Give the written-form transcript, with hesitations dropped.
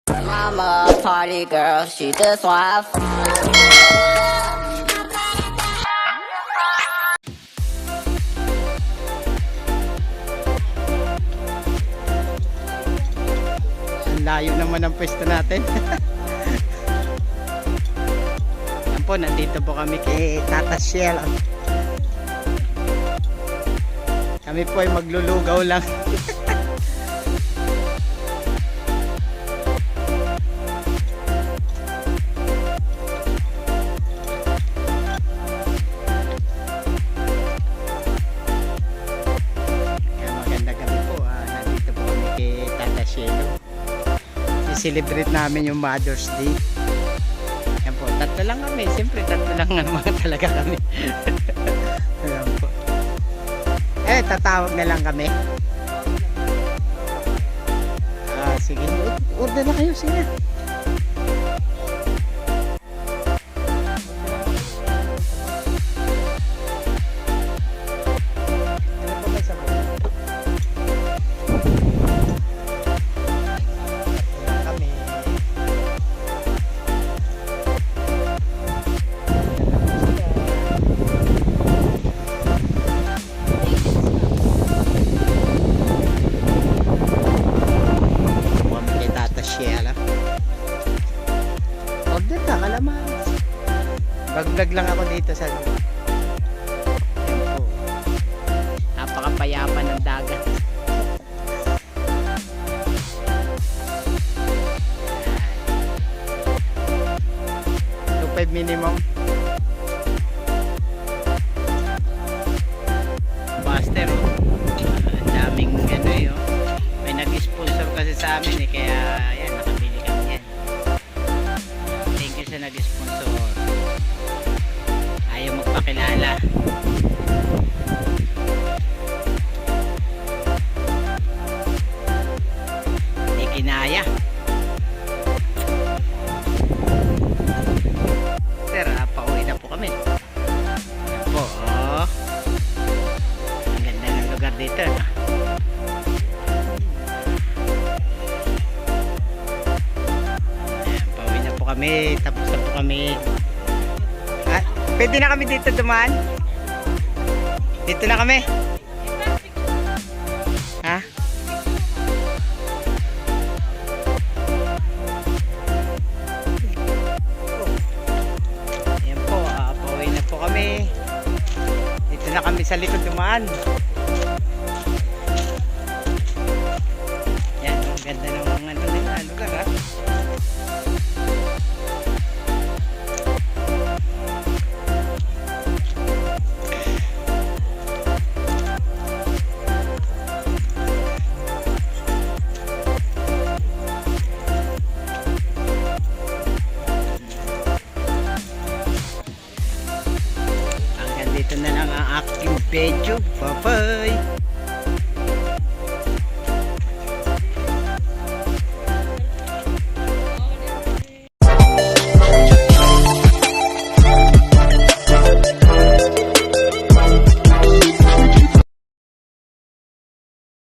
Mama, a party girl, she just want have fun. Ang layo naman ang pwesto natin. Yan po, nandito po kami kay Tata Shell. Kami po ay maglulugaw lang. Kaya maganda kami po. Nandito po kami kay Tata Shell. I-celebrate namin yung Mother's Day. Yan po, tatlo lang kami. Siyempre, tatlo lang naman talaga kami. Ayan po. Tatawag na lang kami. Sige. Order na kayo, sige. Ano po may sabi? Kami. Order ka, kalaman. Vlog lang ako dito sa Ayan po. Napakapayapa ng dagat. 2.5 minimum. Buster, oh. Ang daming ano eh, oh. May nag-sponsor kasi sa amin eh, kaya ayan, nakabili kami yan. Thank you sa nag-sponsor. Ayaw magpakilala. Hindi kinaya. Sir, pauwi na po kami. Ayan po, oh. Ang ganda ng lugar dito, no? Ayan, pauwi na po kami. Tapos na po kami. Pwede na kami dito dumaan? Dito na kami. Ha? Ayan po, pauwi na po kami. Dito na kami sa likod dumaan. Yan, ang ganda ng mga ano nila, lugar ha. Hanggang dito na lang ang aking video. Bye bye.